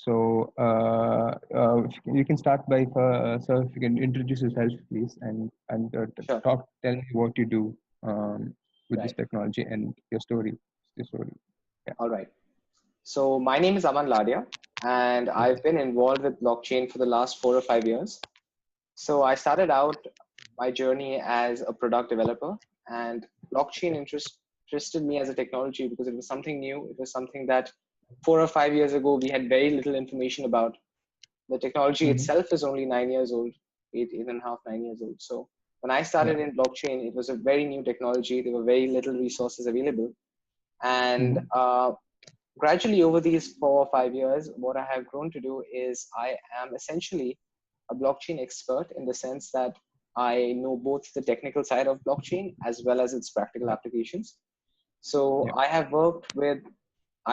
So you can start by, sir, if you can introduce yourself, please, Sure. tell me what you do with this Right. technology and your story. Your story. Yeah. All right. So my name is Aman Ladia, and I've been involved with blockchain for the last 4 or 5 years. So I started out my journey as a product developer, and blockchain interested me as a technology because it was something new. It was something that 4 or 5 years ago we had very little information about. The technology Mm-hmm. itself is only 9 years old, 8.5, 9 years old. So when I Yeah. started in blockchain, it was a very new technology. There were very little resources available, and Mm-hmm. gradually over these 4 or 5 years, what I have grown to do is I am essentially a blockchain expert in the sense that I know both the technical side of blockchain as well as its practical applications. So Yeah.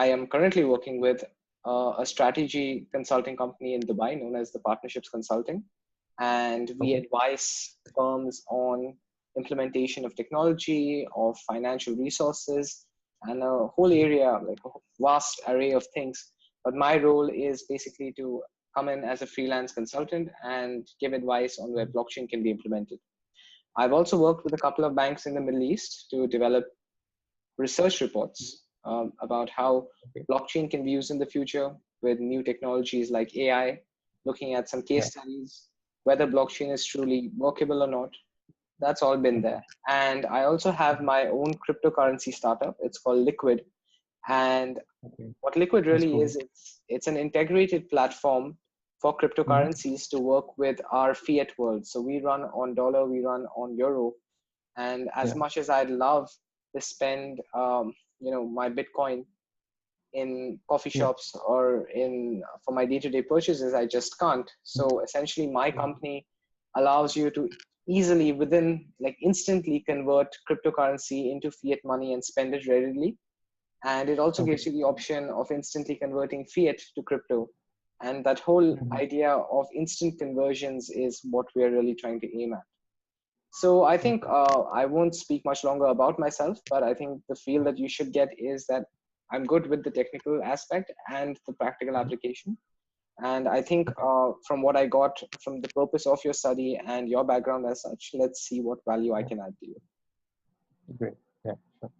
I am currently working with a strategy consulting company in Dubai known as the Partnerships Consulting. And we Okay. advise firms on implementation of technology, of financial resources, and a whole area, like a vast array of things. But my role is basically to come in as a freelance consultant and give advice on where blockchain can be implemented. I've also worked with a couple of banks in the Middle East to develop research reports about how Okay. blockchain can be used in the future with new technologies like AI, looking at some Yeah. case studies, whether blockchain is truly workable or not. That's all been Mm-hmm. there. And I also have my own cryptocurrency startup. It's called Liquid. And Okay. what Liquid That's really cool. is, it's an integrated platform for Mm-hmm. cryptocurrencies to work with our fiat world. So we run on dollar, we run on euro, and as Yeah. much as I'd love to spend my Bitcoin in coffee Yeah. shops or in for my day-to-day purchases, I just can't. So essentially my Mm-hmm. company allows you to easily, within like instantly, convert cryptocurrency into fiat money and spend it readily. And it also Okay. gives you the option of instantly converting fiat to crypto. And that whole Mm-hmm. idea of instant conversions is what we're really trying to aim at. So I think Okay. I won't speak much longer about myself, but I think the feel that you should get is that I'm good with the technical aspect and the practical Mhm. application. And I think Okay. from what I got from the purpose of your study and your background as such, let's see what value I Yeah. can add to you. Great. Yeah. Sure.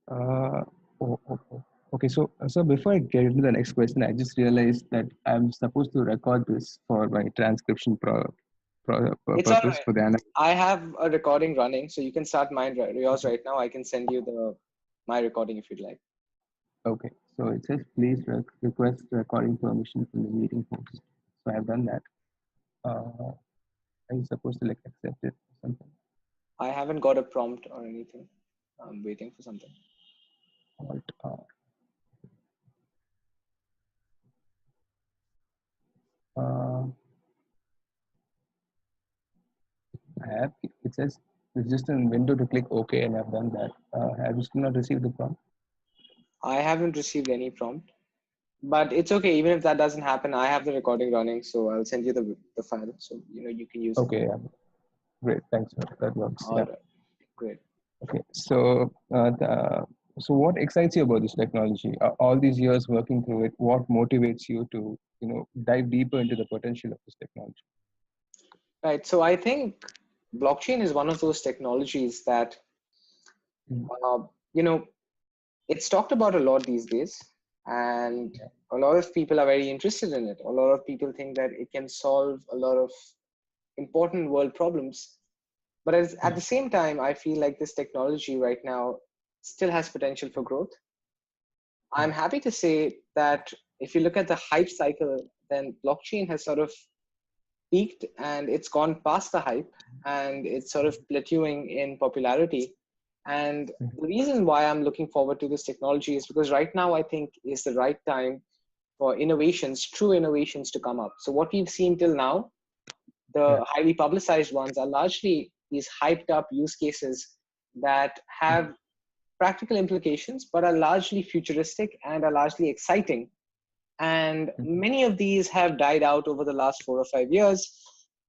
Uh, oh. Okay. So before I get into the next question, I just realized that I'm supposed to record this for my transcription It's all purpose right. for the analysis. I have a recording running, so you can start mine, yours right now. I can send you my recording if you'd like. Okay. So it says please request recording permission from the meeting host. So I've done that. Are you supposed to like accept it or something? I haven't got a prompt or anything. I'm waiting for something. Alt R. Uh, I have. It says it's just a window to click OK, and I've done that. Have you still not received the prompt? I haven't received any prompt. But it's okay. Even if that doesn't happen, I have the recording running, so I'll send you the file, so you can use it. Okay. Yeah. Great. Thanks. That works. All Yeah. right, great. Okay. So what excites you about this technology? All these years working through it, what motivates you to dive deeper into the potential of this technology? Right. So I think blockchain is one of those technologies that Mhm. uh, you know it's talked about a lot these days, and Yeah. a lot of people are very interested in it. A lot of people think that it can solve a lot of important world problems. But at Yeah. the same time, I feel like this technology right now still has potential for growth. I'm Yeah. happy to say that if you look at the hype cycle, then blockchain has sort of peaked and it's gone past the hype and it's sort of plateauing in popularity. And Mhm. the reason why I'm looking forward to this technology is because right now I think is the right time for innovations, true innovations to come up. So what we've seen till now, Yeah. the highly publicized ones are largely these hyped up use cases that Mhm. have practical implications, but are largely futuristic and are largely exciting. And Mhm. many of these have died out over the last 4 or 5 years.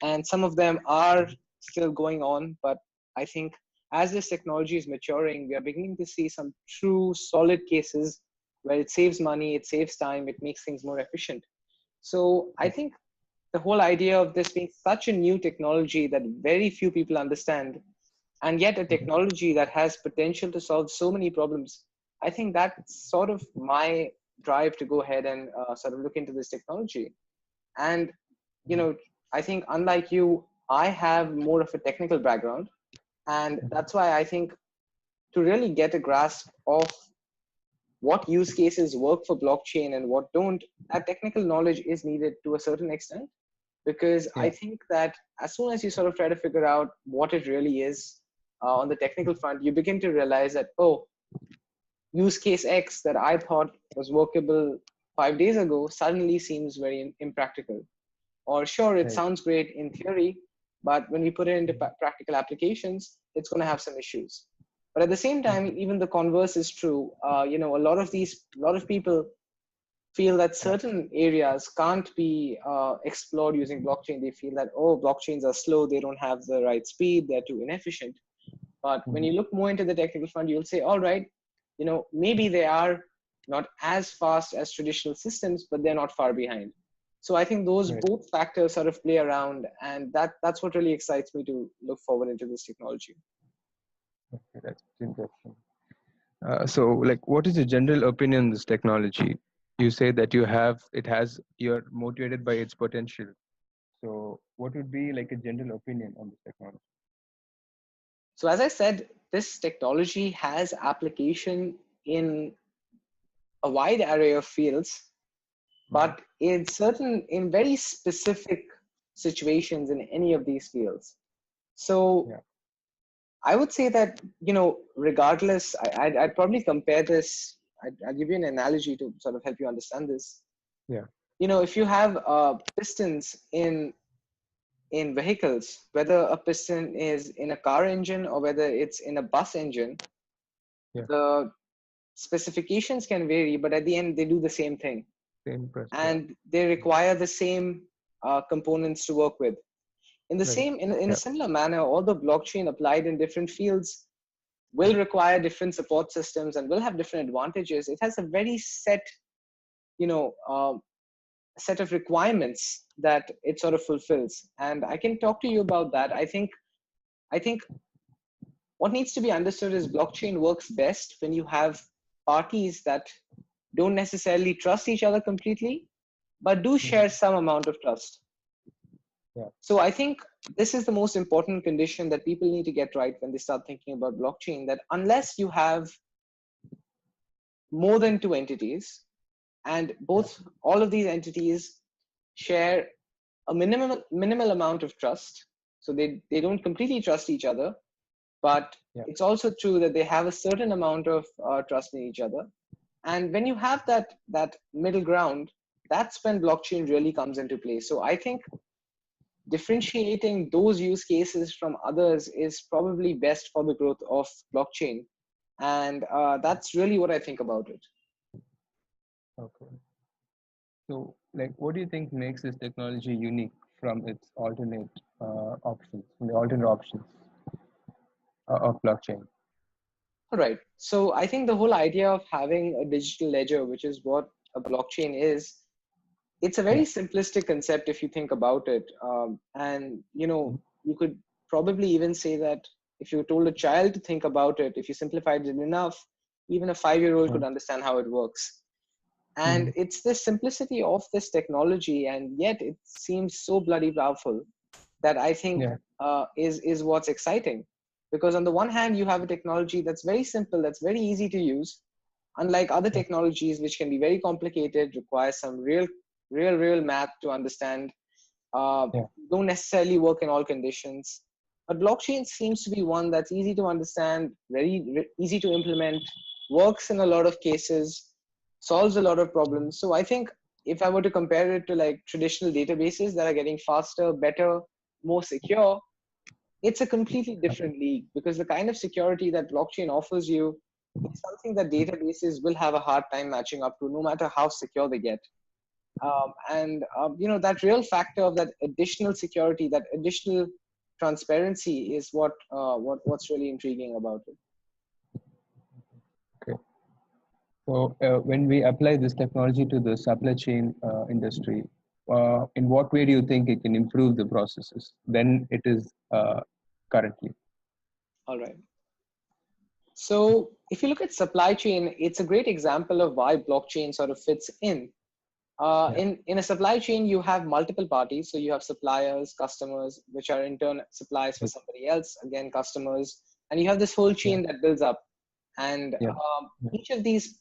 And some of them are still going on. But I think as this technology is maturing, we are beginning to see some true solid cases where it saves money, it saves time, it makes things more efficient. So I Yeah. think the whole idea of this being such a new technology that very few people understand, and yet a Mhm. technology that has potential to solve so many problems, I think that's sort of my drive to go ahead and sort of look into this technology. And, you Mhm. know, I think unlike you, I have more of a technical background. And Mhm. that's why I think to really get a grasp of what use cases work for blockchain and what don't, that technical knowledge is needed to a certain extent. Because I Yeah. think that as soon as you sort of try to figure out what it really is on the technical front, you begin to realize that, oh, use case X that I thought was workable 5 days ago suddenly seems very impractical. Or sure, it Right. sounds great in theory, but when we put it into Mhm. practical applications, it's going to have some issues. But at the same time, Mhm. even the converse is true. A lot of people feel that Yeah. certain areas can't be explored using blockchain. They feel that, oh, blockchains are slow, they don't have the right speed, they're too inefficient. But when Mhm. you look more into the technical front, you'll say, all right, maybe they are not as fast as traditional systems, but they're not far behind. So I think those Right. both factors sort of play around, and that's what really excites me to look forward into this technology. Okay, that's interesting. So, like, what is your general opinion on this technology? You say that you're motivated by its potential. So, what would be like a general opinion on this technology? So as I said, this technology has application in a wide array of fields, Mhm. but in very specific situations in any of these fields. So Yeah. I would say that, regardless, I'd probably compare this. I'd give you an analogy to sort of help you understand this. Yeah. If you have pistons in vehicles, whether a piston is in a car engine or whether it's in a bus engine, Yeah. the specifications can vary, but at the end they do the same thing, Same press. Yeah. and they require the same components to work with. Right. In a Yeah. similar manner, all the blockchain applied in different fields will require different support systems and will have different advantages. It has a very you know, um, set of requirements that it sort of fulfills, and I can talk to you about that. I think what needs to be understood is blockchain works best when you have parties that don't necessarily trust each other completely, but do share Mhm. some amount of trust. Yeah. So I think this is the most important condition that people need to get right when they start thinking about blockchain, that unless you have more than two entities, and Yeah. all of these entities share a minimal amount of trust, so they don't completely trust each other, but Yeah. it's also true that they have a certain amount of trust in each other. And when you have that middle ground, that's when blockchain really comes into play. So I think differentiating those use cases from others is probably best for the growth of blockchain, and that's really what I think about it. Okay. So, like, what do you think makes this technology unique from its alternate options, from the alternate options of blockchain? All right. So I think the whole idea of having a digital ledger, which is what a blockchain is, it's a very Yeah. simplistic concept if you think about it. And Mhm. you could probably even say that if you told a child to think about it, if you simplified it enough, even a 5-year-old could understand how it works. And Mhm. it's the simplicity of this technology, and yet it seems so bloody powerful, that I think Yeah. is what's exciting. Because on the one hand, you have a technology that's very simple, that's very easy to use, unlike other Yeah. technologies which can be very complicated, require some real math to understand, uh, Yeah. don't necessarily work in all conditions. But blockchain seems to be one that's easy to understand, easy to implement, works in a lot of cases, solves a lot of problems. So I think if I were to compare it to like traditional databases that are getting faster, better, more secure, it's a completely different league, because the kind of security that blockchain offers you is something that databases will have a hard time matching up to, no matter how secure they get. That real factor of that additional security, that additional transparency, is what's really intriguing about it. Okay. So when we apply this technology to the supply chain industry, in what way do you think it can improve the processes than it is currently? All right. So if you look at supply chain, it's a great example of why blockchain sort of fits in. Yeah. In a supply chain, you have multiple parties. So you have suppliers, customers, which are in turn suppliers for Yes. somebody else, again, customers. And you have this whole Yeah. chain that builds up. And Yeah. Yeah. each of these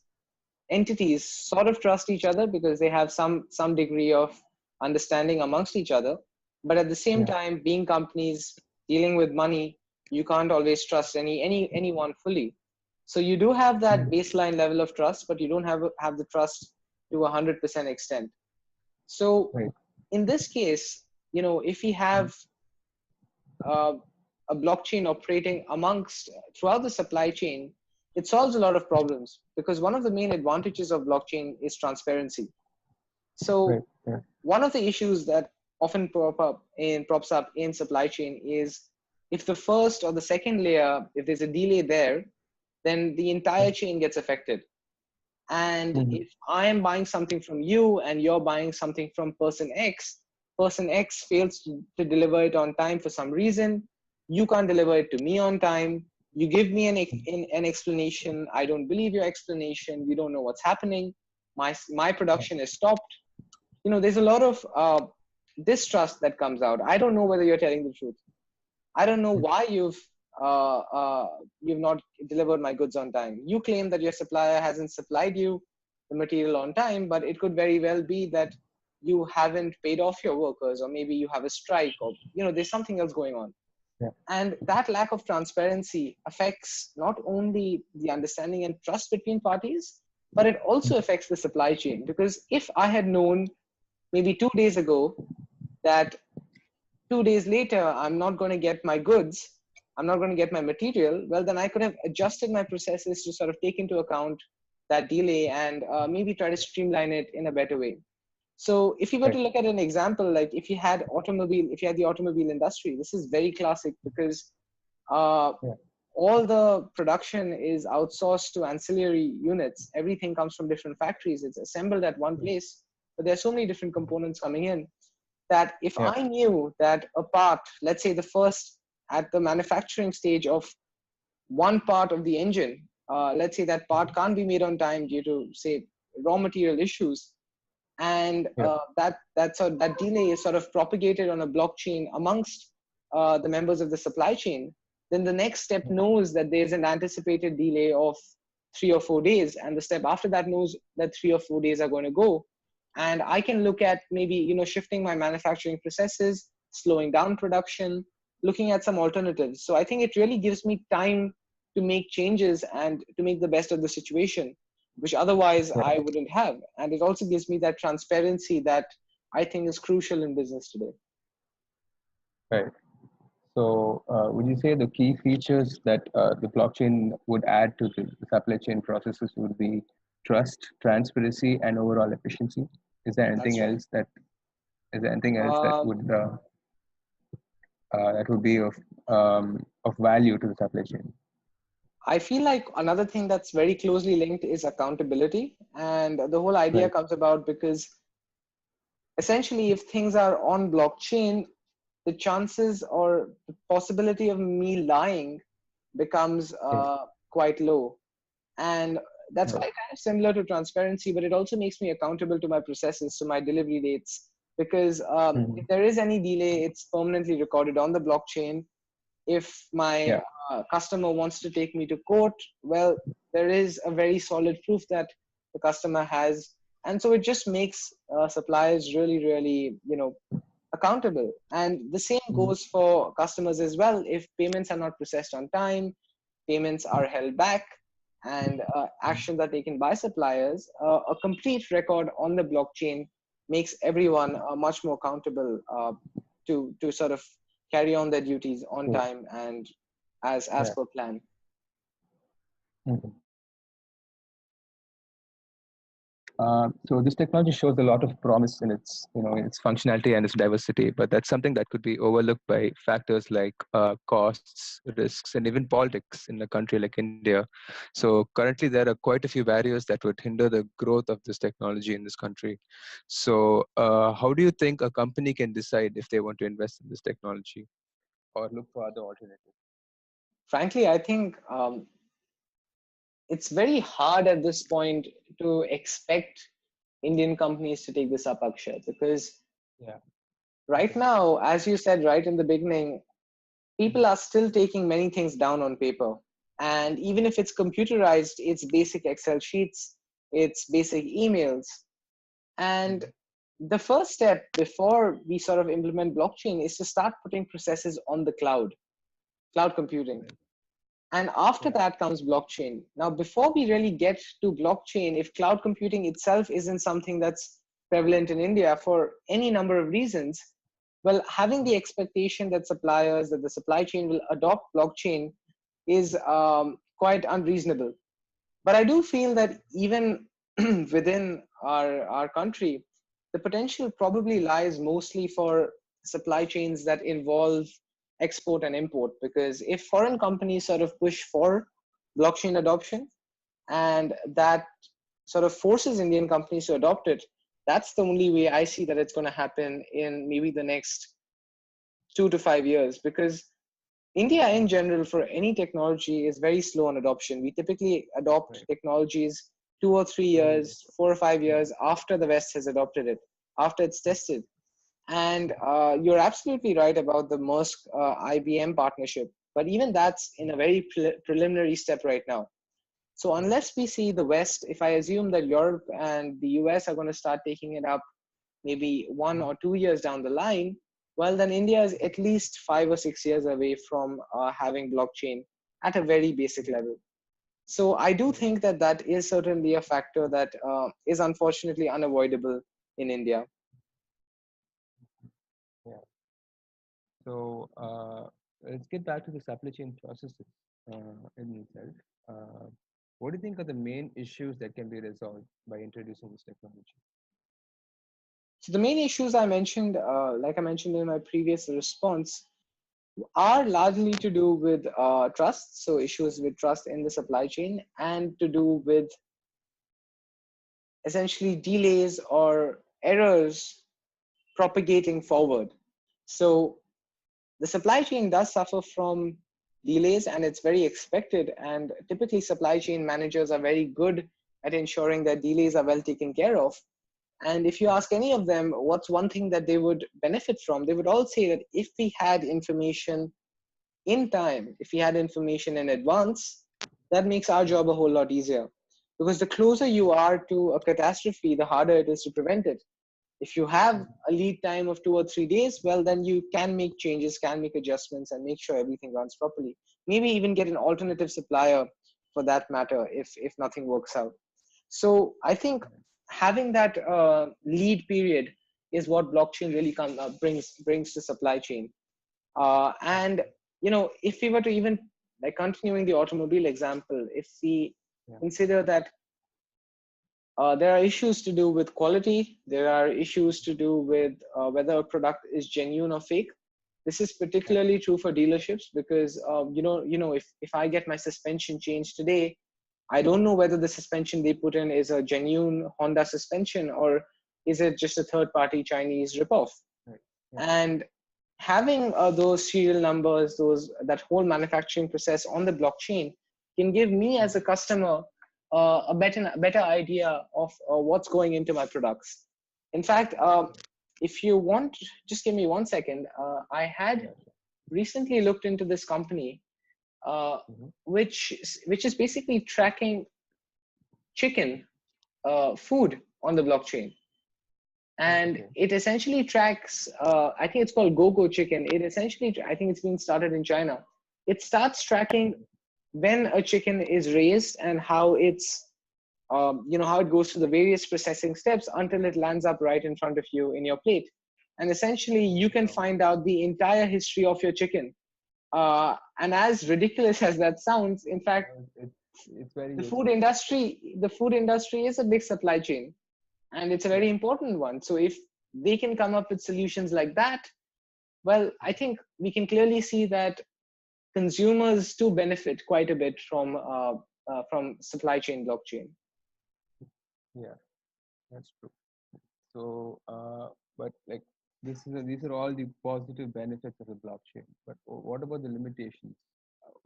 entities sort of trust each other because they have some degree of understanding amongst each other. But at the same Yeah. time, being companies dealing with money, you can't always trust anyone fully. So you do have that Mhm. baseline level of trust, but you don't have the trust to 100% extent. So Right. in this case, if we have uh, a blockchain operating amongst throughout the supply chain, it solves a lot of problems because one of the main advantages of blockchain is transparency. Right. So Yeah. one of the issues that often props up in supply chain is if the first or the second layer, if there's a delay there, then the Yeah. entire chain gets affected. And Mhm. if I am buying something from you and you're buying something from person X fails to deliver it on time for some reason, you can't deliver it to me on time. You give me an explanation. I don't believe your explanation. You don't know what's happening. My production is stopped. There's a lot of distrust that comes out. I don't know whether you're telling the truth. I don't know Mhm. why uh, uh, you've not delivered my goods on time. You claim that your supplier hasn't supplied you the material on time, but it could very well be that you haven't paid off your workers, or maybe you have a strike, or there's something else going on. Yeah. And that lack of transparency affects not only the understanding and trust between parties, but it also Mhm. affects the supply chain. Because if I had known maybe 2 days ago that 2 days later I'm not going to get my goods, I'm not going to get my material, well, then I could have adjusted my processes to sort of take into account that delay and maybe try to streamline it in a better way. So if you were Right. to look at an example, like if you had the automobile industry, this is very classic because uh, Yeah. all the production is outsourced to ancillary units. Everything comes from different factories. It's assembled at one Yeah. place, but there's so many different components coming in that if Yeah. I knew that a part, let's say the first at the manufacturing stage of one part of the engine, let's say that part can't be made on time due to, say, raw material issues, and Yeah. that delay is sort of propagated on a blockchain amongst the members of the supply chain, then the next step knows that there's an anticipated delay of 3 or 4 days, and the step after that knows that 3 or 4 days are going to go, and I can look at maybe shifting my manufacturing processes, slowing down production, looking at some alternatives. So I think it really gives me time to make changes and to make the best of the situation, which otherwise Yeah. I wouldn't have. And it also gives me that transparency that I think is crucial in business today. Right. So, would you say the key features that the blockchain would add to the supply chain processes would be trust, transparency, and overall efficiency? Is there anything That's right. else that is there anything else Uh, that would be of value to the supply chain? I feel like another thing that's very closely linked is accountability. And the whole idea Right. comes about because essentially, if things are on blockchain, the chances or the possibility of me lying becomes Yes. quite low. And that's Right. quite kind of similar to transparency, but it also makes me accountable to my processes, to my delivery dates. Because if Mhm. there is any delay, it's permanently recorded on the blockchain. If my Yeah. customer wants to take me to court, well, there is a very solid proof that the customer has. And so it just makes suppliers really, really, accountable. And the same Mhm. goes for customers as well. If payments are not processed on time, payments are held back, and actions are taken by suppliers, a complete record on the blockchain makes everyone much more accountable to sort of carry on their duties on True. time and as Yeah. per plan. Mhm. So this technology shows a lot of promise in its, in its functionality and its diversity, but that's something that could be overlooked by factors like costs, risks, and even politics in a country like India. So currently, there are quite a few barriers that would hinder the growth of this technology in this country. So, how do you think a company can decide if they want to invest in this technology or look for other alternatives? Frankly, I think it's very hard at this point to expect Indian companies to take this up, Akshay, because Yeah. right Okay. now, as you said right in the beginning, people are still taking many things down on paper. And even if it's computerized, it's basic Excel sheets, it's basic emails. And Mhm. the first step before we sort of implement blockchain is to start putting processes on the cloud computing. Right. And after Yeah. that comes blockchain. Now, before we really get to blockchain, if cloud computing itself isn't something that's prevalent in India for any number of reasons, well, having the expectation that the supply chain will adopt blockchain is quite unreasonable. But I do feel that even within our country, the potential probably lies mostly for supply chains that involve export and import. Because if foreign companies sort of push for blockchain adoption and that sort of forces Indian companies to adopt it, that's the only way I see that it's going to happen in maybe the next 2 to 5 years. Because India in general, for any technology, is very slow on adoption. We typically adopt Right. technologies 2 or 3 years, Very. 4 or 5 years Yeah. after the West has adopted it, after it's Mhm. tested. And Mhm. you're absolutely right about the Musk IBM partnership. But even that's in a very preliminary step right now. So Right. unless we see the West, if I assume that Europe and the US are going to start taking it up maybe one Mhm. or 2 years down the line, well, then India is at least 5 or 6 years away from having blockchain at a very basic Yeah. level. So I do Right. think that that is certainly a factor that is unfortunately unavoidable in India. Yeah. So let's get back to the supply chain processes in itself. Uh, what do you think are the main issues that can be resolved by introducing this technology? So the main issues I mentioned, like I mentioned in my previous response, are largely to do with trust. So issues with trust in the supply chain and to do with essentially delays or errors propagating forward. So the supply chain does suffer from delays and it's very expected. And typically, supply chain managers are very good at ensuring that delays are well taken care of. And if you Right. ask any of them what's one thing that they would benefit from, they would all say that if we had information in time, if we had information in advance, that makes our Right. job a whole lot easier. Because the closer you are to a catastrophe, the harder it is to prevent it. If you have Mhm. a lead time of 2 or 3 days, well, then you can make changes, can make adjustments, and make sure everything runs properly. Maybe even get an alternative supplier for that matter if nothing works out. So I think Right. having that lead period is what blockchain really brings to supply chain. And Okay. if we were to even like continuing the automobile example, if we Yeah. consider that there are issues to do with quality. There are issues to do with whether a product is genuine or fake. This is Right. particularly true for dealerships because if I get my suspension changed today, I don't know whether the suspension they put in is a genuine Honda suspension or is it just a third-party Chinese ripoff. Right. Yeah. And having those serial numbers, those that whole manufacturing process on the blockchain can give me as a Mhm. customer a better idea of what's going into my products. In fact, Right. if you want, just give me 1 second. I had Yeah. recently looked into this company, uh, Mhm. which is basically tracking chicken food on the blockchain, Oh, and okay. it essentially tracks. I think it's called GoGo Chicken. It essentially, I think it's being started in China. It starts tracking Okay. when a chicken is raised and how how it goes through the various processing steps until it lands up right in front of you in your plate. And essentially, you can Wow. find out the entire history of your chicken. And as ridiculous as that sounds, in fact, It's very the food useful. industry, the food industry is a big supply chain. and it's a very important one. So if they can come up with solutions like that, well, I think we can clearly see that consumers too benefit quite a bit from supply chain blockchain. Yeah, that's true. So, but like these are all the positive benefits of the blockchain. But what about the limitations?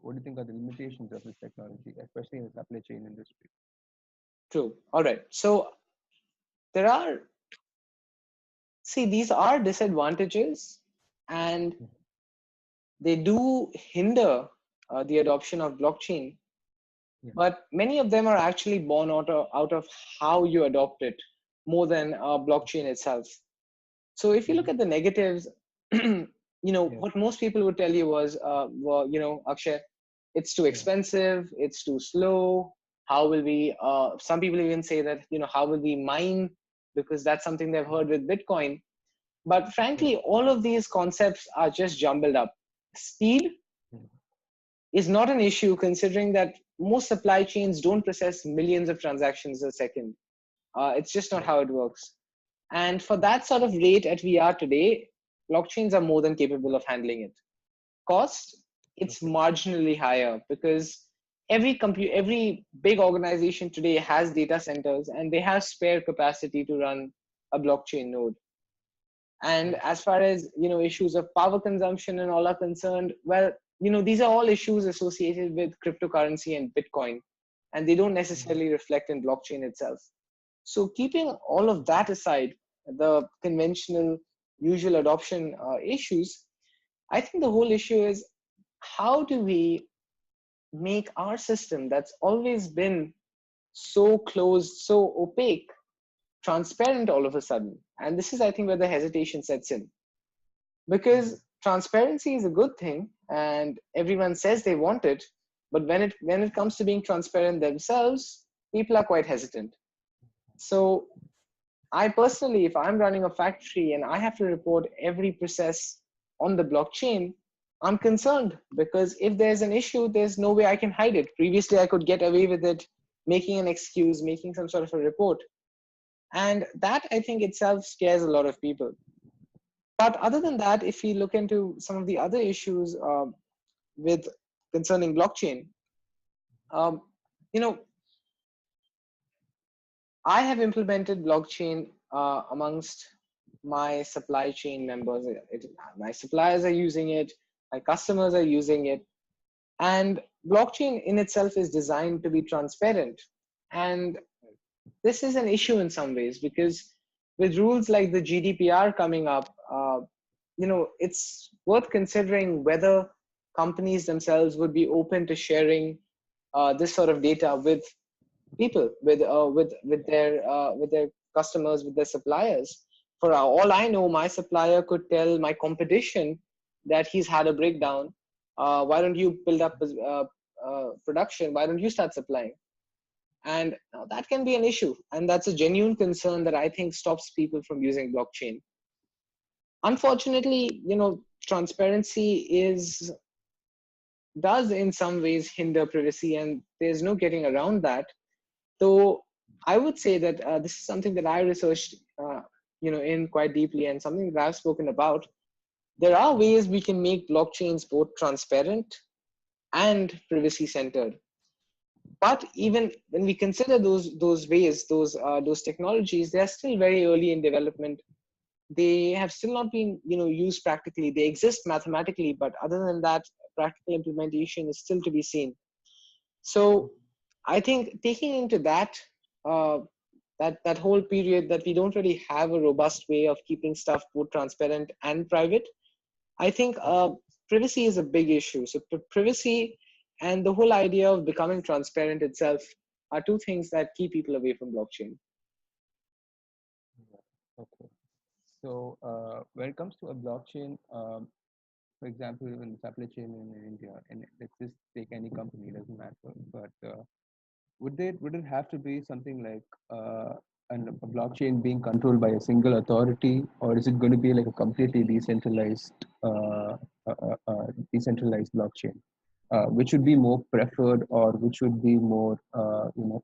What do you think are the limitations of this technology, especially in the supply chain industry? True. All right. So there are, see, these are disadvantages, and Mhm. they do hinder the adoption of blockchain. Yeah. But many of them are actually born out of how you adopt it more than blockchain itself. So if you look Mhm. at the negatives, Yeah. what most people would tell you was, well, Akshay, it's too Yeah. expensive, it's too slow. How will we? Some people even say that, how will we mine? Because that's something they've heard with Bitcoin. But Yeah. frankly, all of these concepts are just jumbled up. Speed Mhm. is not an issue considering that most supply chains don't process millions of transactions a second. It's just not Yeah. how it works. And for that sort of rate at we are today, blockchains are more than capable of handling it. Cost, it's Okay. marginally higher because every big organization today has data centers and they have spare capacity to run a blockchain node. And Yeah. as far as issues of power consumption and all are concerned, well, these are all issues associated with cryptocurrency and Bitcoin, and they don't Mhm. necessarily reflect in blockchain itself. So keeping all of that aside, the conventional usual adoption issues, I think the whole issue is, how do we make our system that's always been so closed, so opaque, transparent all of a sudden? And this is, I think, where the hesitation sets in, Mhm. because transparency is a good thing and everyone says they want it, but when it comes to being transparent themselves, people are quite hesitant. So I personally, if I'm running a factory and I have to report every process on the blockchain, I'm concerned because if there's an issue, there's no way I can hide it. Previously, I could get away with it, making an excuse, making some sort of a report. And that, I think, itself scares a lot of people. But other than that, if we look into some of the other issues with concerning blockchain, um, you know, I have implemented blockchain amongst my supply chain members. My suppliers are using it, my customers are using it, and blockchain in itself is designed to be transparent. And this is an issue in some ways because with rules like the GDPR coming up, it's worth considering whether companies themselves would be open to sharing this sort of data with people, with their customers, with their suppliers. For all I know, my supplier could tell my competition that he's had a breakdown. Why don't you build up production? Why don't you start supplying? And that can be an issue, and that's a genuine concern that I think stops people from using blockchain. Unfortunately, transparency is does in some ways hinder privacy, and there's no getting around that. So I would say that this is something that I researched, in quite deeply, and something that I've spoken about. There are ways we can make blockchains both transparent and privacy centered. But even when we consider those ways, those technologies, they are still very early in development. They have still not been used practically. They exist mathematically, but other than that, practical implementation is still to be seen. So I think taking into uh, that whole period that we don't really have a robust way of keeping stuff both transparent and private, I think privacy is a big issue. So privacy and the whole idea of becoming transparent itself are two things that keep people away from blockchain. Yeah. Okay. So, when it comes to a blockchain, for example, in the supply chain in India, and let's just take any company, doesn't matter. But would it have to be something like a blockchain being controlled by a single authority, or is it going to be like a completely decentralized blockchain? Which would be more preferred, or which would be more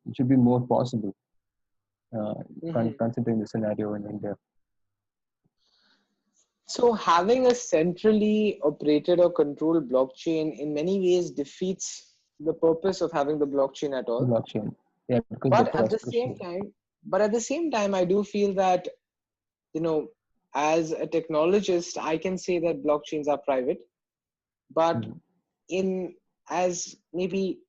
which would be more possible? Mhm. considering the scenario in India? So having a centrally operated or controlled blockchain in many ways defeats the purpose of having the blockchain at all. Blockchain. Yeah, because the But at trust the issue. same time, I do feel that, you know, as a technologist, I can say that blockchains are private, but Mm. in as maybe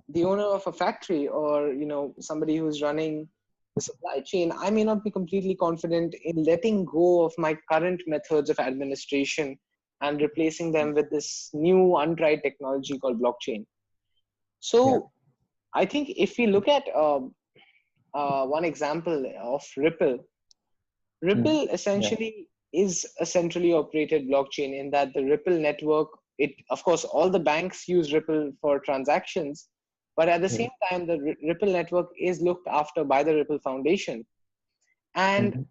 the owner of a factory, or somebody who's running the supply chain, I may not be completely confident in letting go of my current methods of administration and replacing them with this new untried technology called blockchain. Yeah. So I think if we look at one example of Mm. Ripple Yeah. essentially is a centrally operated blockchain, in that the Ripple network, it of course all the banks use Ripple for transactions, but at the Yeah. same time the Ripple network is looked after by the Ripple Foundation. And Mm-hmm.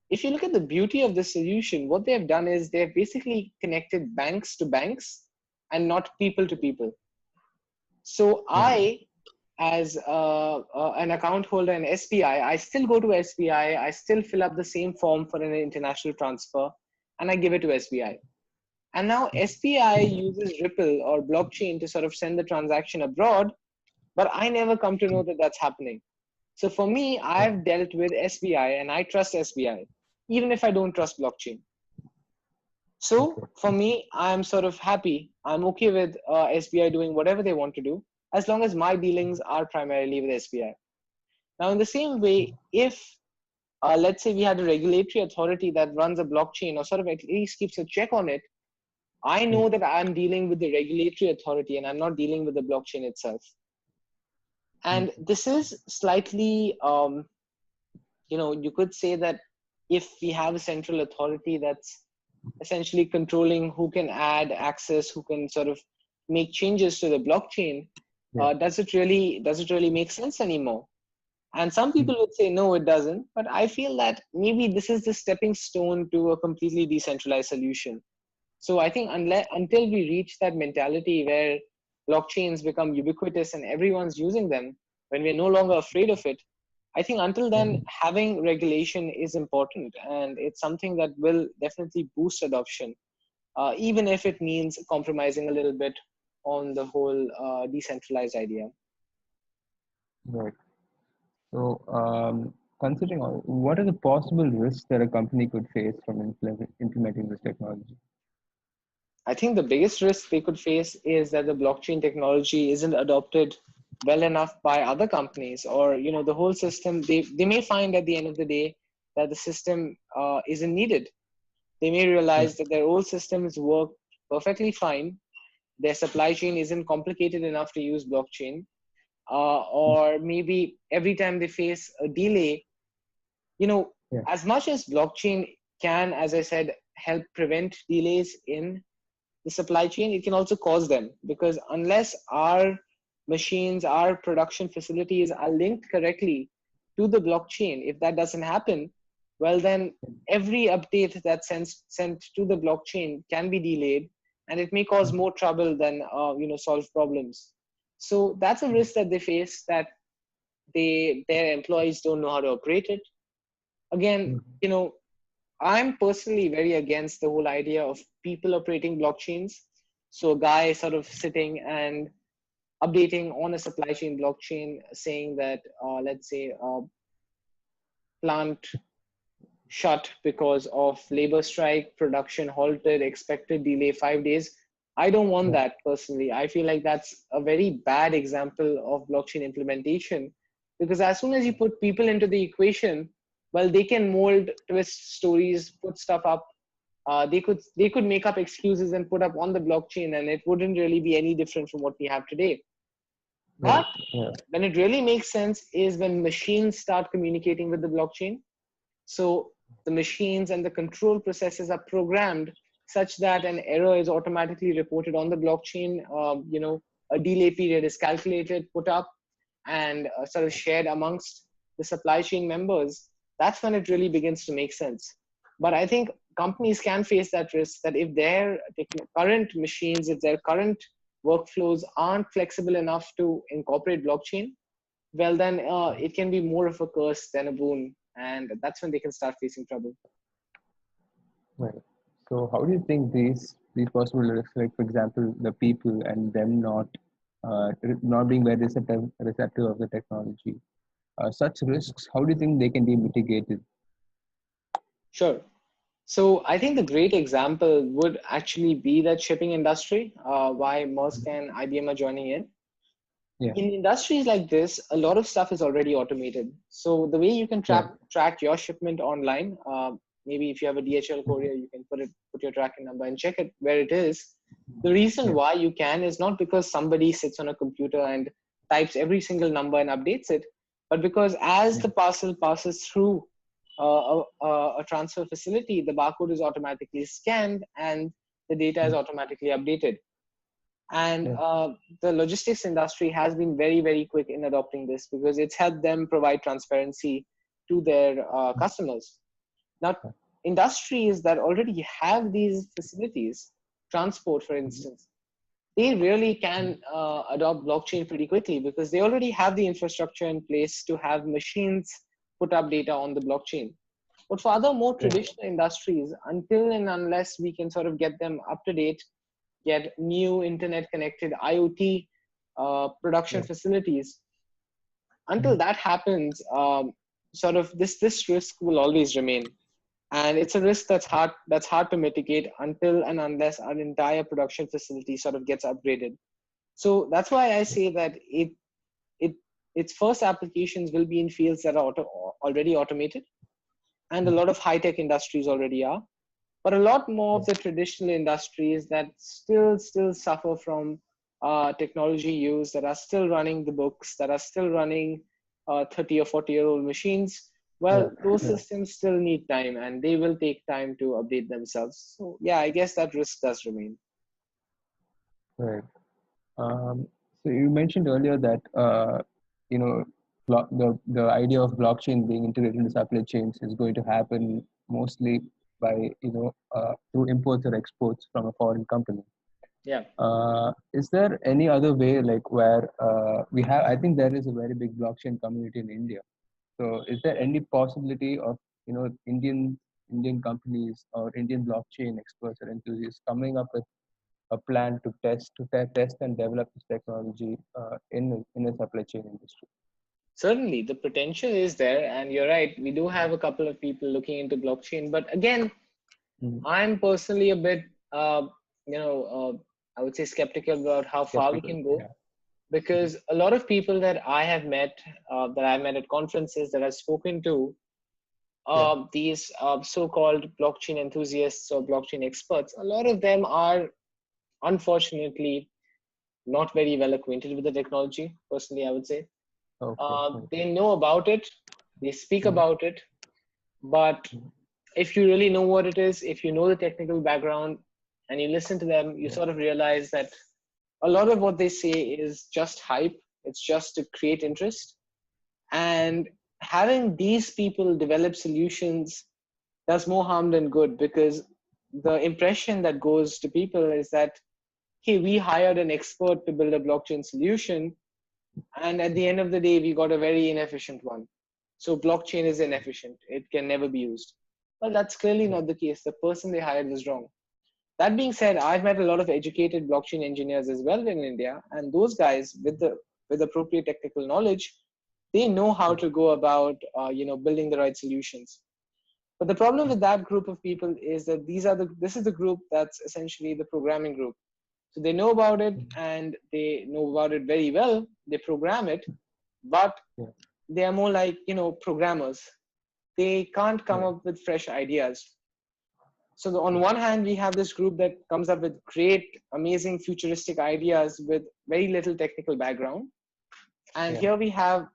if you look at the beauty of the solution, what they have done is they have basically connected banks to banks and not people to people. So Yeah. as an account holder in SBI, I still go to SBI, I still fill up the same form for an international transfer, and I give it to SBI. And now SBI uses Ripple or blockchain to sort of send the transaction abroad, but I never come to know that that's happening. So for me, Yeah. I've dealt with SBI and I trust SBI, even if I don't trust blockchain. So Okay. for me, I'm sort of happy. I'm okay with SBI doing whatever they want to do, as long as my dealings are primarily with SBI. Now, in the same way, if let's say we had a regulatory authority that runs a blockchain, or sort of at least keeps a check on it, I Yeah. know that I'm dealing with the regulatory authority and I'm not dealing with the blockchain itself. Mm. And this is slightly, you could say that if we have a central authority that's essentially controlling who can add access, who can sort of make changes to the blockchain, Yeah. does it really make sense anymore? And some Mm. people would say no, it doesn't. But I feel that maybe this is the stepping stone to a completely decentralized solution. So I think until we reach that mentality where blockchains become ubiquitous and everyone's using them, when we're no longer afraid of it, I think until Yeah. then, having regulation is important, and it's something that will definitely boost adoption, even if it means compromising a little bit on the whole decentralized idea. Right. So, considering all, what are the possible risks that a company could face from implementing this technology? I think the biggest risk they could face is that the blockchain technology isn't adopted well enough by other companies, or the whole system. They may find at the end of the day that the system isn't needed. They may Yeah. realize that their old systems work perfectly fine. Their supply chain isn't complicated enough to use blockchain, Mm. or maybe every time they face a delay, you know, Yeah. as much as blockchain can, as I said, help prevent delays in the supply chain, it can also cause them, because unless our machines, our production facilities are linked correctly to the blockchain, if that doesn't happen, well, then every update that's sent to the blockchain can be delayed, and it may cause more trouble than solve problems. So that's a risk that they face, that their employees don't know how to operate it. Again, Mm. I'm personally very against the whole idea of people operating blockchains. So a guy sort of sitting and updating on a supply chain blockchain, saying that, let's say, plant shut because of labor strike, production halted, expected delay 5 days. I don't want Yeah. that personally. I feel like that's a very bad example of blockchain implementation, because as soon as you put people into the equation, well, they can mold, twist stories, put stuff up. They could make up excuses and put up on the blockchain, and it wouldn't really be any different from what we have today. Right. But Yeah. when it really makes sense is when machines start communicating with the blockchain. So the machines and the control processes are programmed such that an error is automatically reported on the blockchain. A delay period is calculated, put up, and sort of shared amongst the supply chain members. That's when it really begins to make sense. But I think companies can face that risk, that if their current machines, if their current workflows aren't flexible enough to incorporate blockchain, well then it can be more of a curse than a boon, and that's when they can start facing trouble. Right. So how do you think these possible risks, like for example, the people and them not being very receptive of the technology, such risks, how do you think they can be mitigated? Sure. So I think the great example would actually be that shipping industry, why Maersk and IBM are joining in. Yeah. In industries like this, a lot of stuff is already automated. So the way you can Right. track your shipment online, maybe if you have a DHL Mhm. courier, you can put your tracking number and check it where it is. The reason Yeah. why you can is not because somebody sits on a computer and types every single number and updates it, but because as Yeah. the parcel passes through a transfer facility, the barcode is automatically scanned and the data is Mm. automatically updated. And Yeah. the logistics industry has been very, very quick in adopting this because it's helped them provide transparency to their Mm. customers. Now, industries that already have these facilities, transport, for Mhm. instance, they really Mm. can adopt blockchain pretty quickly because they already have the infrastructure in place to have machines put up data on the blockchain. But for other more Yeah. traditional industries, until and unless we can sort of get them up to date, get new internet connected IoT production Yeah. facilities, until Mhm. that happens, sort of this risk will always remain. And it's a risk that's hard to mitigate until and unless our entire production facility sort of gets upgraded. So that's why I say that it its first applications will be in fields that are already automated, and a Mhm. lot of high tech industries already are. But a lot more Yeah. of the traditional industries that still suffer from technology use, that are still running the books, that are still running 30 or 40-year-old machines, Yeah. well, those Yeah. systems still need time and they will take time to update themselves. So yeah, I guess that risk does remain. Right. Um, so you mentioned earlier that you know the idea of blockchain being integrated into supply chains is going to happen mostly by through imports or exports from a foreign company. Yeah. Is there any other way, like where we have? I think there is a very big blockchain community in India. So is there any possibility of Indian companies or Indian blockchain experts or enthusiasts coming up with a plan to test and develop this technology in a supply chain industry? Certainly, the potential is there, and you're right. We do have a couple of people looking into blockchain, but again, Mm. I'm personally a bit, you know, I would say skeptical about how far we Skeptical. can go Yeah. Mhm. because a lot of people that I've met at conferences, that I've spoken to, Yeah. these so-called blockchain enthusiasts or blockchain experts, a lot of them are unfortunately not very well acquainted with the technology. Personally, I would say Okay. Okay. they know about it, they speak Mhm. about it, but Mhm. if you really know what it is, if you know the technical background and you listen to them, you Yeah. sort of realize that a lot of what they say is just hype. It's just to create interest. And having these people develop solutions does more harm than good because the impression that goes to people is that, hey, we hired an expert to build a blockchain solution. And at the end of the day, we got a very inefficient one. So blockchain is inefficient. It can never be used. Well, that's clearly Yeah. not the case. The person they hired was wrong. That being said, I've met a lot of educated blockchain engineers as well in India, and those guys with appropriate technical knowledge, they know how Yeah. to go about building the right solutions. But the problem with that group of people is that this is the group that's essentially the programming group. So they know about it Mhm. and they know about it very well. They program it, but Yeah. they are more like programmers. They can't come Yeah. up with fresh ideas. So on one hand, we have this group that comes up with great, amazing, futuristic ideas with very little technical background. And Yeah. here we have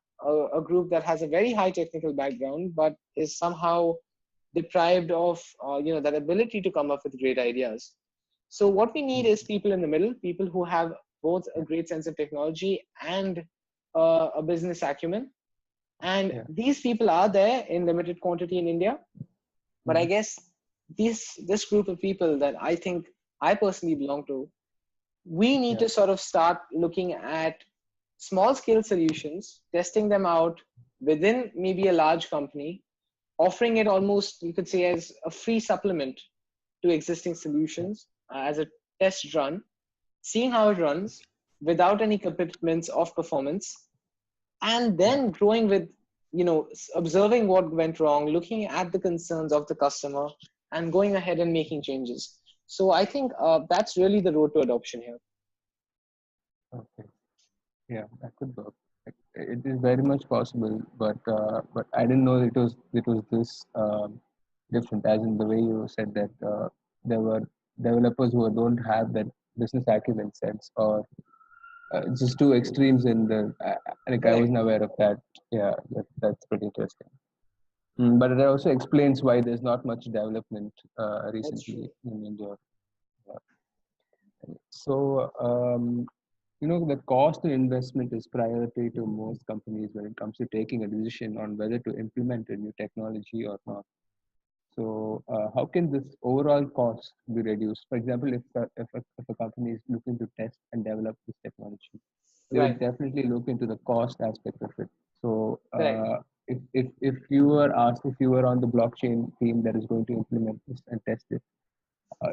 a group that has a very high technical background, but is somehow deprived of that ability to come up with great ideas. So what we need Mhm. is people in the middle, people who have both a Yeah. great sense of technology and a business acumen. And Yeah. these people are there in limited quantity in India. But I Mhm. guess this group of people that I think I personally belong to, we need Yeah. to sort of start looking at small scale solutions, testing them out within maybe a large company, offering it almost, you could say, as a free supplement to existing solutions as a test run, seeing how it runs without any commitments of performance, and Yeah. then growing with, observing what went wrong, looking at the concerns of the customer, and going ahead and making changes. So I think that's really the road to adoption here. Okay. Yeah, that could work. It is very much possible, but I didn't know it was this different. As in the way you said that there were developers who don't have that business acumen sense, or just two extremes in the. Like I Correct. wasn't aware of that. Yeah, that's pretty interesting. But it also explains why there's not much development That's recently true. in India. Yeah. So, the cost and investment is priority to most companies when it comes to taking a decision on whether to implement a new technology or not. So, how can this overall cost be reduced? For example, if a company is looking to test and develop this technology, they Right. would definitely look into the cost aspect of it. So, Correct. if you were asked, if you were on the blockchain team that is going to implement this and test it,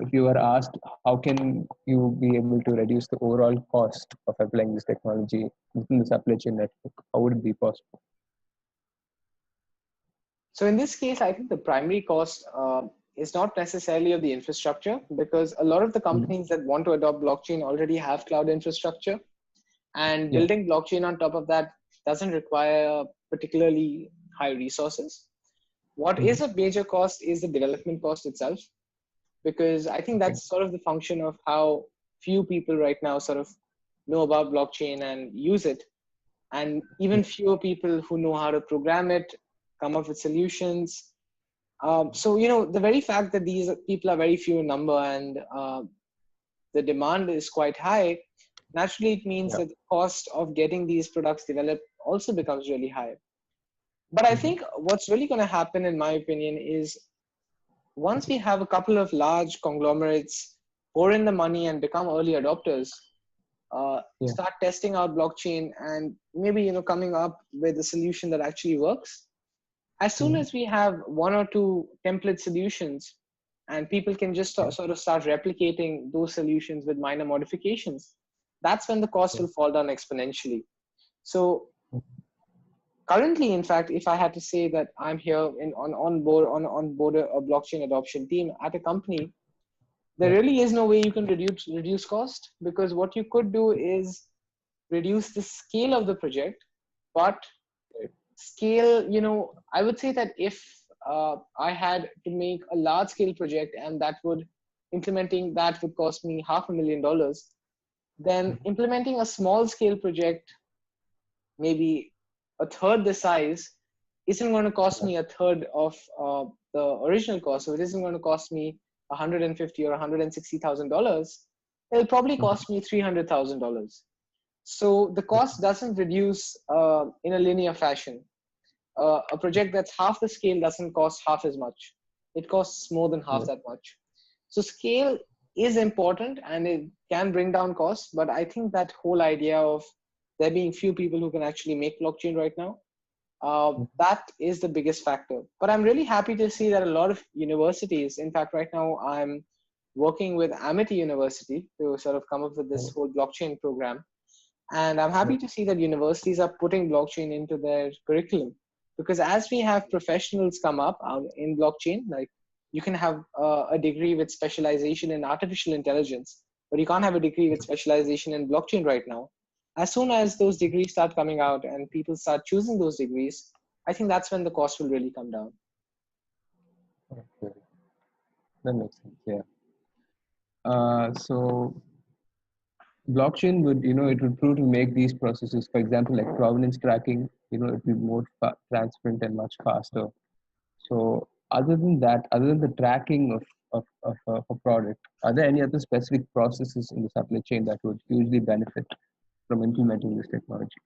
if you were asked how can you be able to reduce the overall cost of applying this technology within the supply chain network, how would it be possible? So in this case, I think the primary cost is not necessarily of the infrastructure, because a lot of the Mhm. companies that want to adopt blockchain already have cloud infrastructure, and Yeah. building blockchain on top of that doesn't require particularly high resources. What Mhm. is a major cost is the development cost itself, because I think Okay. that's sort of the function of how few people right now sort of know about blockchain and use it, and Yeah. even fewer people who know how to program it, come up with solutions. So, the very fact that these people are very few in number, and the demand is quite high, naturally it means Yeah. that the cost of getting these products developed also becomes really high. But I Mhm. think what's really going to happen, in my opinion, is once we have a couple of large conglomerates pour in the money and become early adopters, Yeah. start testing out blockchain, and maybe coming up with a solution that actually works. As soon Mhm. as we have one or two template solutions, and people can just Yeah. sort of start replicating those solutions with minor modifications, that's when the cost Yeah. will fall down exponentially. So Mhm. currently, in fact, if I had to say that I'm here on board a blockchain adoption team at a company, there Yeah. really is no way you can reduce cost, because what you could do is reduce the scale of the project, but Right. scale, I would say that if I had to make a large scale project, and implementing that would cost me $500,000, then Mhm. implementing a small scale project, maybe a third the size, isn't going to cost Yeah. me a third of the original cost. So it isn't going to cost me 150 or $160,000. It'll probably Mhm. cost me $300,000. So the cost doesn't reduce in a linear fashion. A project that's half the scale doesn't cost half as much. It costs more than half Yeah. that much. So scale is important, and it can bring down costs. But I think that whole idea of there being few people who can actually make blockchain right now, Mhm. that is the biggest factor. But I'm really happy to see that a lot of universities, in fact, right now I'm working with Amity University to sort of come up with this Oh. whole blockchain program. And I'm Yeah. happy to see that universities are putting blockchain into their curriculum, because as we have professionals come up in blockchain, like you can have a degree with specialization in artificial intelligence, but you can't have a degree with specialization in blockchain right now. As soon as those degrees start coming out and people start choosing those degrees, I think that's when the cost will really come down. Okay. That makes sense. Yeah. So blockchain would, it would prove to make these processes, for example, like provenance tracking, it would be more transparent and much faster. So other than the tracking of a product, are there any other specific processes in the supply chain that would hugely benefit from implementing this technology?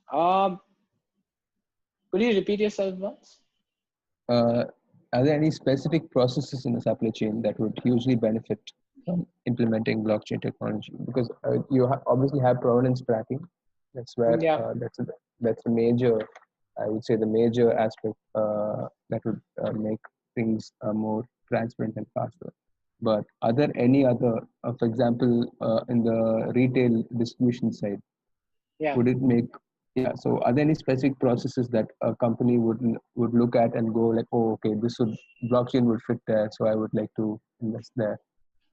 Um, could you repeat yourself once? Uh, are there any specific processes in the supply chain that would hugely benefit? from implementing blockchain technology? Because you obviously have provenance tracking. That's where Yeah. that's the major, I would say, the major aspect that would make things more transparent and faster. But are there any other, for example, in the retail distribution side, Yeah. would it make, yeah, so are there any specific processes that a company would look at and go like, oh, okay, this would, blockchain would fit there, so I would like to invest there?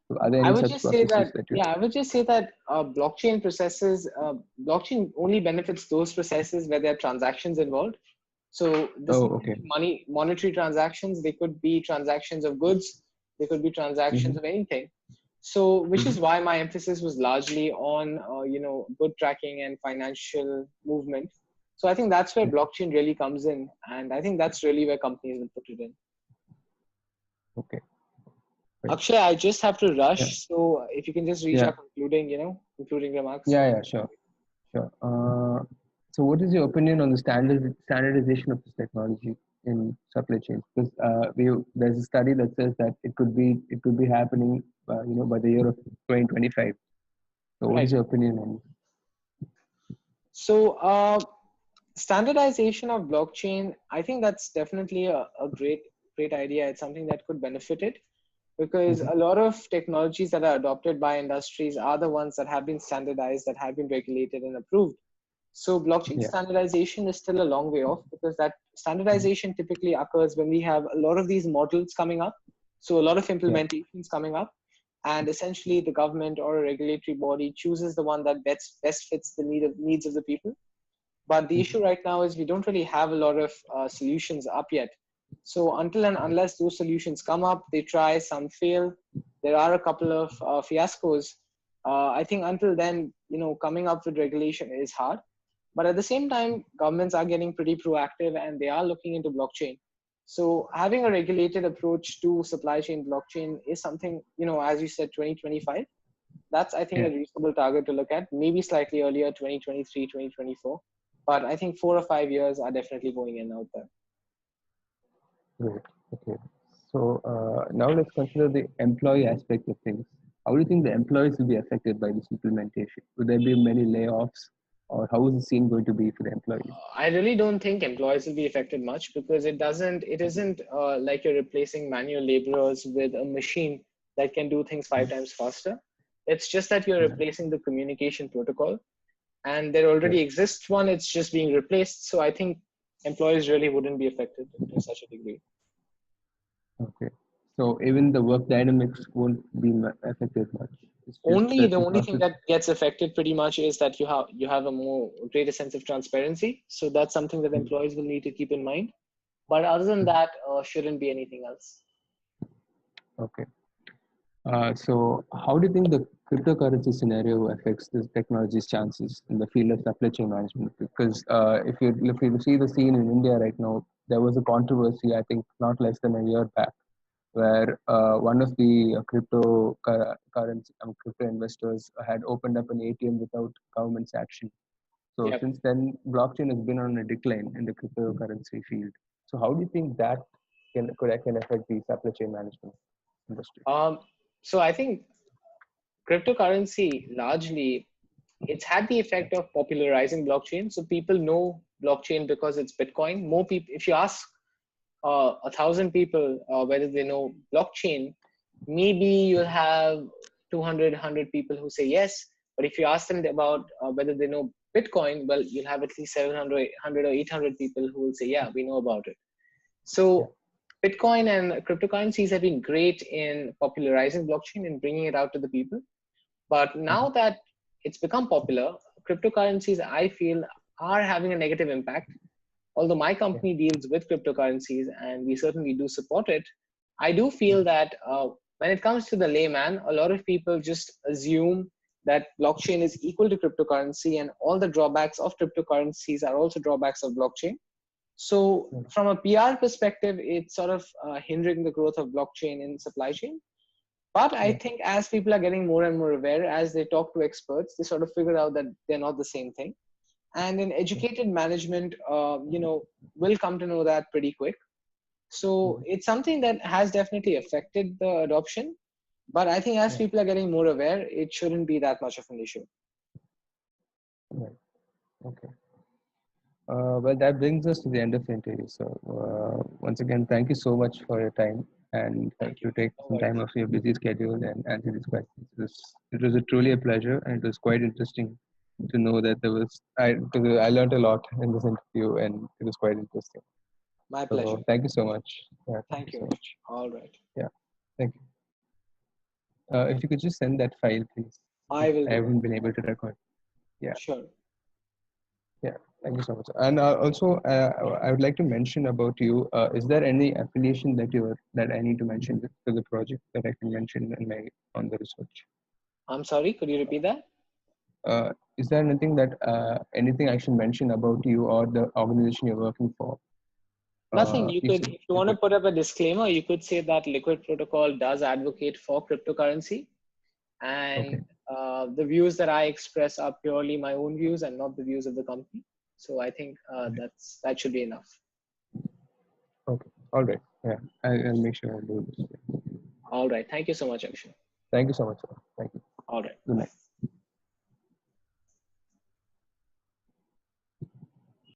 So are there I any would such just say processes that, that you? yeah, I would just say that blockchain processes, blockchain only benefits those processes where there are transactions involved. So this Oh, could okay. be monetary transactions. They could be transactions of goods. They could be Mm-hmm. transactions of anything. So, which Mm-hmm. is why my emphasis was largely on, good tracking and financial movement. So I think that's where blockchain really comes in, and I think that's really where companies will put it in. Okay. Right. Akshay, I just have to Yeah. rush. So if you can just reach Yeah. our concluding remarks. Yeah. Yeah. Sure. Sure. So, what is your opinion on the standardization of this technology in supply chains? Because there's a study that says that it could be happening, by the year of 2025. So, what is Right. your opinion on? So standardization of blockchain, I think that's definitely a great idea. It's something that could benefit it because Mm-hmm. a lot of technologies that are adopted by industries are the ones that have been standardized, that have been regulated and approved. So blockchain Yeah. standardization is still a long way off because that Mm-hmm. standardization typically occurs when we have a lot of these models coming up. So a lot of Yeah. implementations coming up, and essentially the government or a regulatory body chooses the one that best fits the needs of the people. But the issue Mm-hmm. right now is we don't really have a lot of solutions up yet. So until and unless those solutions come up, they try, some fail. There are a couple of fiascos. I think until then, coming up with regulation is hard. But at the same time, governments are getting pretty proactive and they are looking into blockchain. So having a regulated approach to supply chain blockchain is something, as you said, 2025. That's, I think, Yeah. a reasonable target to look at. Maybe slightly earlier, 2023, 2024. But I think 4 or 5 years are definitely going in out there. Great. Okay. So now let's consider the employee aspect of things. How do you think the employees will be affected by this implementation? Will there be many layoffs, or how is the scene going to be for the employees? I really don't think employees will be affected much because it isn't like you're replacing manual laborers with a machine that can do things 5 times faster. It's just that you're Yeah. replacing the communication protocol, and there Yeah. already exists one. It's just being replaced. So I think employees really wouldn't be affected to such a degree. Okay. So even the work dynamics won't be affected much. It's just Only that the the only thing process. that gets affected pretty much is that you have a more greater sense of transparency. So that's something that Mhm. employees will need to keep in mind. But other than Mhm. that, shouldn't be anything else. Okay. So how do you think the cryptocurrency scenario affects this technology's chances in the field of supply chain management? Because if you see the scene in India right now, there was a controversy, I think, not less than a year back, where one of the crypto investors had opened up an ATM without government's action. So Yep. since then, blockchain has been on a decline in the cryptocurrency field. So how do you think that can affect the supply chain management industry? Um, so I think cryptocurrency largely it's had the effect of popularizing blockchain. So people know blockchain because it's Bitcoin. More people, if you ask 1,000 people whether they know blockchain, maybe you'll have 200, 100 people who say yes. But if you ask them about whether they know Bitcoin, well, you'll have at least 700, 100 or 800 people who will say, yeah, we know about it. Yeah. So Bitcoin and cryptocurrencies have been great in popularizing blockchain and bringing it out to the people. But now Mhm. that it's become popular, cryptocurrencies, I feel, are having a negative impact. Although my Yeah. company deals with cryptocurrencies and we certainly do support it, I do feel Mhm. that when it comes to the layman, a lot of people just assume that blockchain is equal to cryptocurrency and all the drawbacks of cryptocurrencies are also drawbacks of blockchain. So, Mhm. from a PR perspective, it's sort of hindering the growth of blockchain in supply chain. But I Yeah. think as people are getting more and more aware, as they talk to experts, they sort of figure out that they're not the same thing. And in Yeah. educated management, will come to know that pretty quick. So Mhm. it's something that has definitely affected the adoption. But I think as Yeah. people are getting more aware, it shouldn't be that much of an issue. Right. Okay. Well, that brings us to the end of the interview. So, once again, thank you so much for your time and Thank you. to take No some time worries. off your busy schedule and answer these questions. It was a truly a pleasure, and it was quite interesting to know that because I learned a lot in this interview, and it was quite interesting. My So, pleasure. thank you so much. Yeah, thank you Thank you. so much. All right. Yeah, thank you. If you could just send that file, please. I will I do that. haven't been able to record. Yeah. Sure. Yeah, thank you so much. And also, I would like to mention about you. Is there any affiliation that I need to mention to the project that I can mention in my on the research? I'm sorry, could you repeat that? Is there anything I should mention about you or the organization you're working for? Nothing. You could, if you If want to it, put up a disclaimer, you could say that Liquid Protocol does advocate for cryptocurrency, okay, and the views that I express are purely my own views and not the views of the company. So I think okay, that should be enough. okay, all right. Yeah, I'll make sure I do this. All right. Thank you so much, Akshay. Thank you so much, sir. Thank you. All right. Good Bye. night.